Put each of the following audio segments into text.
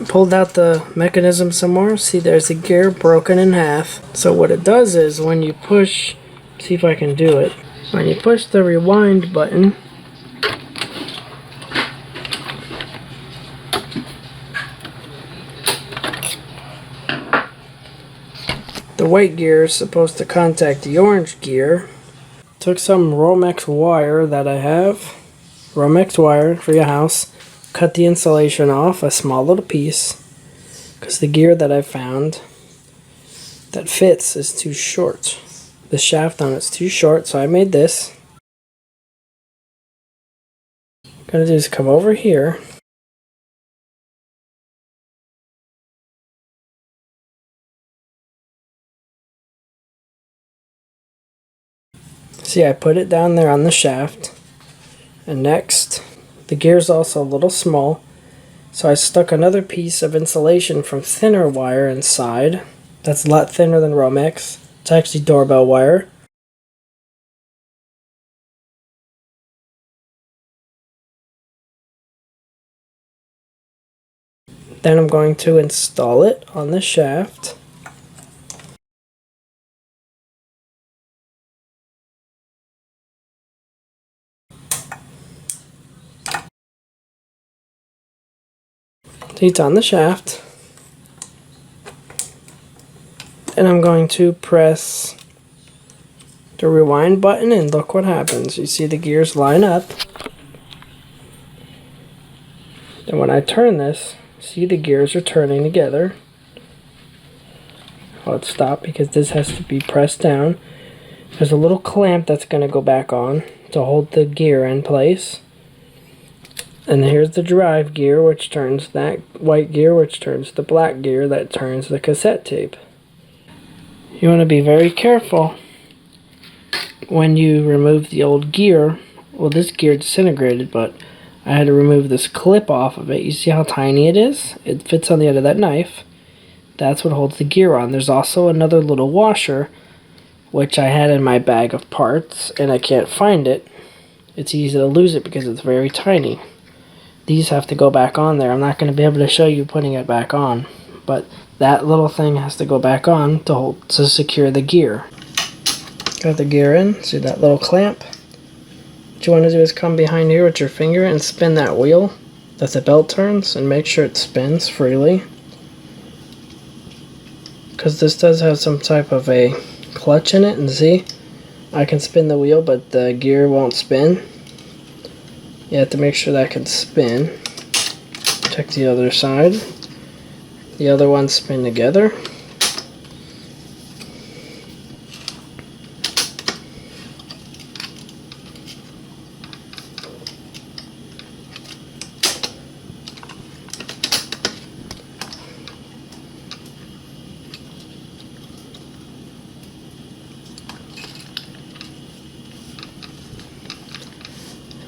Pulled out the mechanism some more. See, there's a gear broken in half. So what it does is when you push, see if I can do it. When you push the rewind button, the white gear is supposed to contact the orange gear. Took some Romex wire that I have, Romex wire for your house, cut the insulation off, a small little piece, because the gear that I found that fits is too short. The shaft on it's too short, so I made this. What I'm gonna do is come over here. See, I put it down there on the shaft. And next, the gear's also a little small, so I stuck another piece of insulation from thinner wire inside. That's a lot thinner than Romex. It's actually doorbell wire. Then I'm going to install it on the shaft. It's on the shaft. And I'm going to press the rewind button and look what happens. You see the gears line up. And when I turn this, see the gears are turning together. Let's stop because this has to be pressed down. There's a little clamp that's going to go back on to hold the gear in place. And here's the drive gear, which turns that white gear, which turns the black gear, that turns the cassette tape. You want to be very careful when you remove the old gear. Well, this gear disintegrated, but I had to remove this clip off of it. You see how tiny it is? It fits on the end of that knife. That's what holds the gear on. There's also another little washer, which I had in my bag of parts, and I can't find it. It's easy to lose it because it's very tiny. These have to go back on there. I'm not going to be able to show you putting it back on, but that little thing has to go back on to secure the gear. Got the gear in. See that little clamp? What you want to do is come behind here with your finger and spin that wheel that the belt turns, and make sure it spins freely. Because this does have some type of a clutch in it, and see, I can spin the wheel but the gear won't spin. You have to make sure that can spin. Check the other side. The other ones spin together.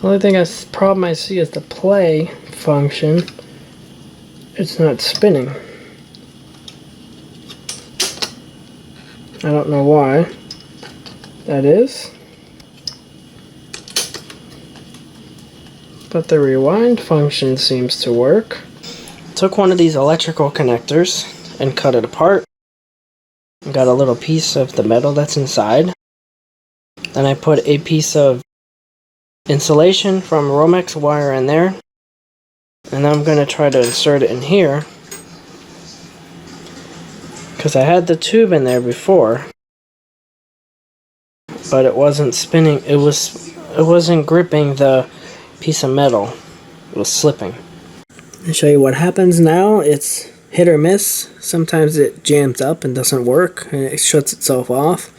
The only problem I see is the play function. It's not spinning. I don't know why that is. But the rewind function seems to work. Took one of these electrical connectors and cut it apart. Got a little piece of the metal that's inside. Then I put a piece of insulation from Romex wire in there, and I'm going to try to insert it in here because I had the tube in there before, but it wasn't spinning. It wasn't gripping the piece of metal. It was slipping. I'll show you what happens now. It's hit or miss. Sometimes it jams up and doesn't work and it shuts itself off.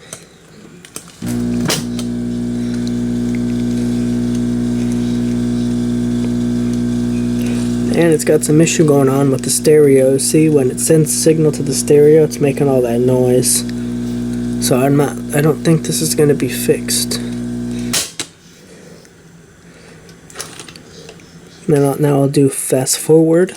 And it's got some issue going on with the stereo. See, when it sends signal to the stereo, it's making all that noise. So I don't think this is going to be fixed. Now I'll do fast forward.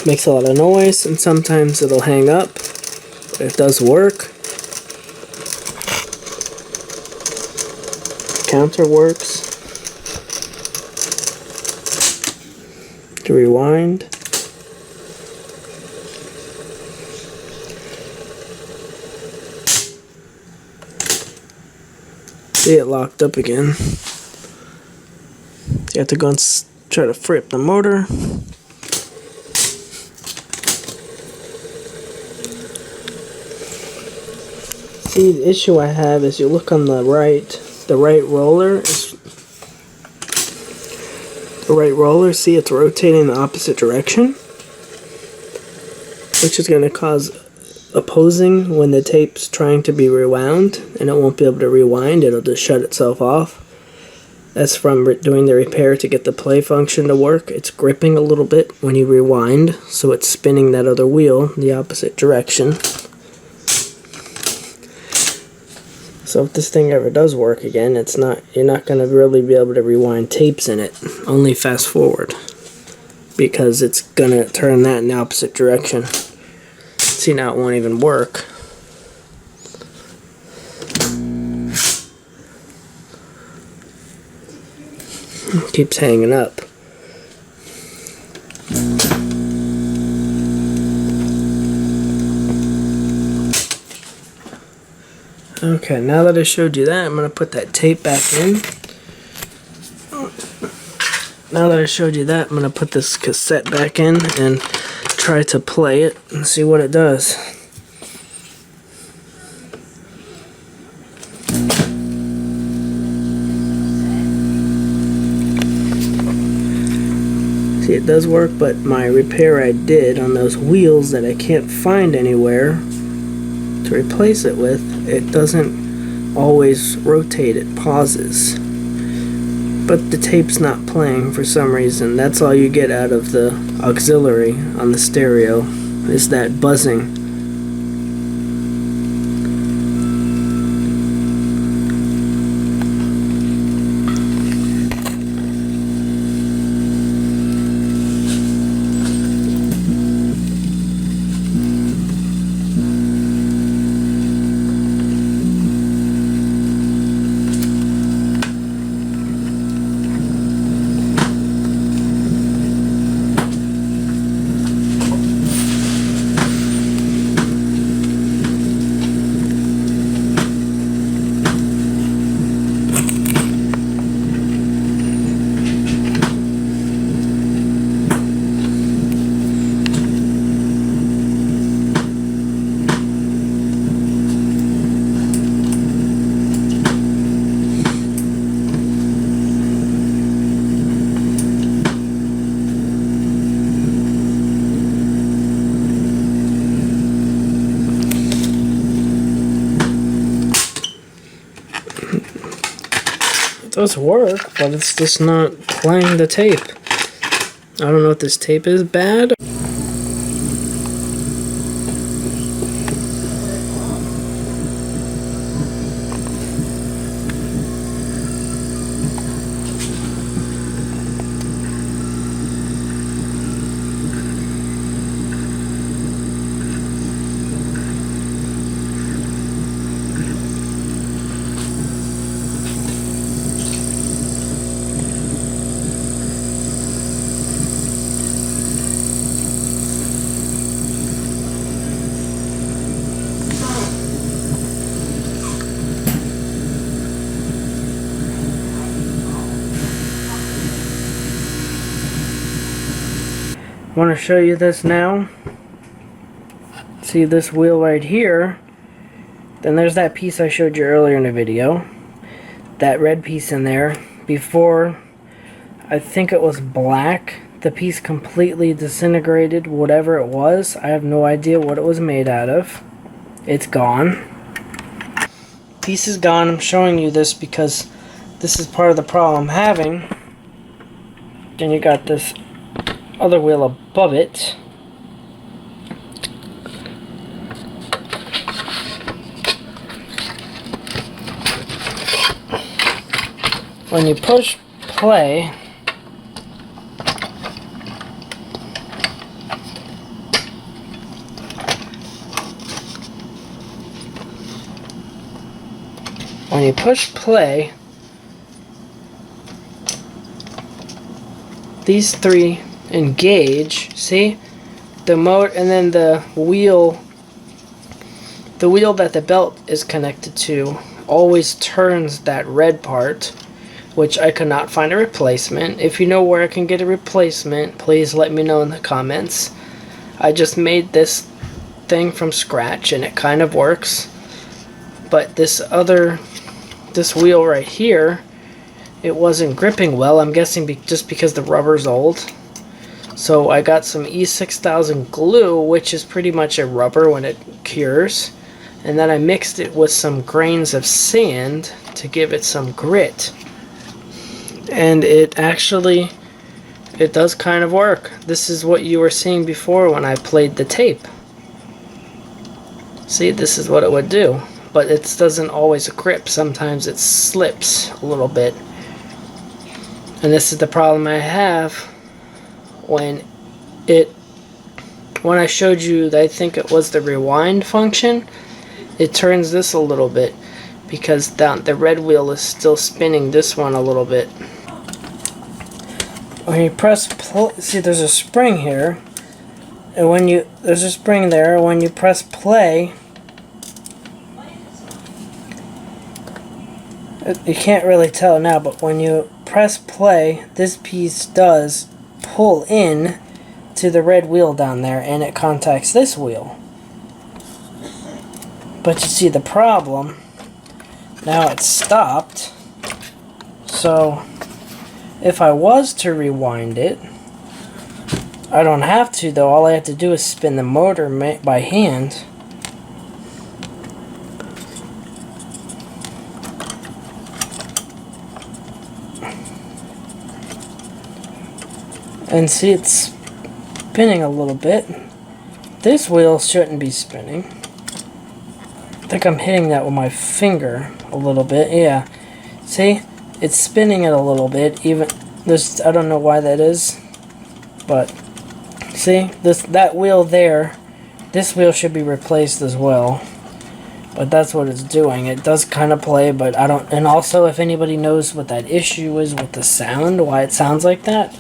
Makes a lot of noise, and sometimes it'll hang up. But it does work. Counter works. to rewind. See, it locked up again. You have to go and try to free up the motor. See, the issue I have is you look on the right roller, see, it's rotating in the opposite direction, which is going to cause opposing when the tape's trying to be rewound, and it won't be able to rewind, it'll just shut itself off. That's from doing the repair to get the play function to work. It's gripping a little bit when you rewind, so it's spinning that other wheel in the opposite direction. So if this thing ever does work again, you're not going to really be able to rewind tapes in it, only fast forward, because it's going to turn that in the opposite direction. See, now it won't even work. It keeps hanging up. Okay, now that I showed you that, I'm going to put that tape back in. Now that I showed you that, I'm going to put this cassette back in and try to play it and see what it does. See, it does work, but my repair I did on those wheels that I can't find anywhere to replace it with, it doesn't always rotate, it pauses. But the tape's not playing for some reason. That's all you get out of the auxiliary on the stereo, is that buzzing. It does work, but it's just not playing the tape. I don't know if this tape is bad. I want to show you this now. See this wheel right here? Then there's that piece I showed you earlier in the video. That red piece in there. Before, I think it was black. The piece completely disintegrated, whatever it was. I have no idea what it was made out of. It's gone. Piece is gone. I'm showing you this because this is part of the problem I'm having. Then you got this other wheel above it. When you push play, these three engage, see? The motor, and then the wheel that the belt is connected to always turns that red part, which I could not find a replacement. If you know where I can get a replacement, please let me know in the comments. I just made this thing from scratch and it kind of works, but this wheel right here, it wasn't gripping well. I'm guessing just because the rubber's old. So I got some E6000 glue, which is pretty much a rubber when it cures, and then I mixed it with some grains of sand to give it some grit, and it does kind of work. This is what you were seeing before when I played the tape. See, this is what it would do, but it doesn't always grip. Sometimes it slips a little bit, and this is the problem I have when I showed you, I think it was the rewind function. It turns this a little bit because the red wheel is still spinning this one a little bit. When you press play, see there's a spring here, and there's a spring there. When you press play, you can't really tell now, but when you press play, this piece does pull in to the red wheel down there, and it contacts this wheel. But you see the problem, now it's stopped. So if I was to rewind it, I don't have to though. All I have to do is spin the motor by hand. And see, it's spinning a little bit. This wheel shouldn't be spinning. I think I'm hitting that with my finger a little bit. Yeah. See? It's spinning it a little bit. Even this, I don't know why that is. But see? That wheel there, this wheel should be replaced as well. But that's what it's doing. It does kind of play, but I don't, and also if anybody knows what that issue is with the sound, why it sounds like that,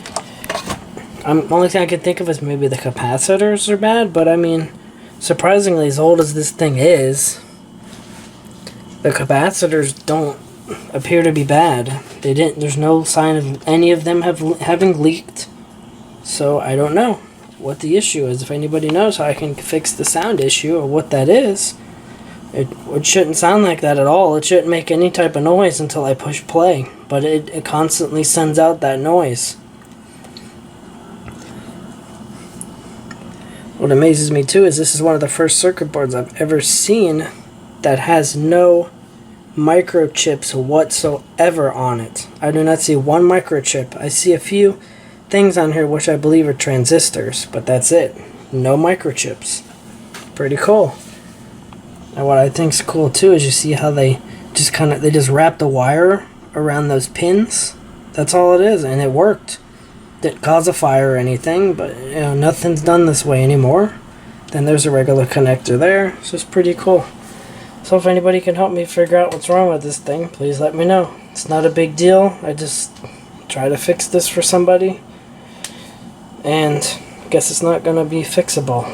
only thing I can think of is maybe the capacitors are bad, but I mean, surprisingly, as old as this thing is, the capacitors don't appear to be bad. They didn't. There's no sign of any of them having leaked. So I don't know what the issue is. If anybody knows how I can fix the sound issue or what that is, it shouldn't sound like that at all. It shouldn't make any type of noise until I push play, but it constantly sends out that noise. What amazes me too is this is one of the first circuit boards I've ever seen that has no microchips whatsoever on it. I do not see one microchip. I see a few things on here which I believe are transistors, but that's it. No microchips. Pretty cool. And what I think's cool too is you see how they just wrap the wire around those pins. That's all it is, and it worked. Didn't cause a fire or anything, but you know, nothing's done this way anymore. Then there's a regular connector there, so it's pretty cool. So if anybody can help me figure out what's wrong with this thing, please let me know. It's not a big deal. I just try to fix this for somebody, and I guess it's not going to be fixable.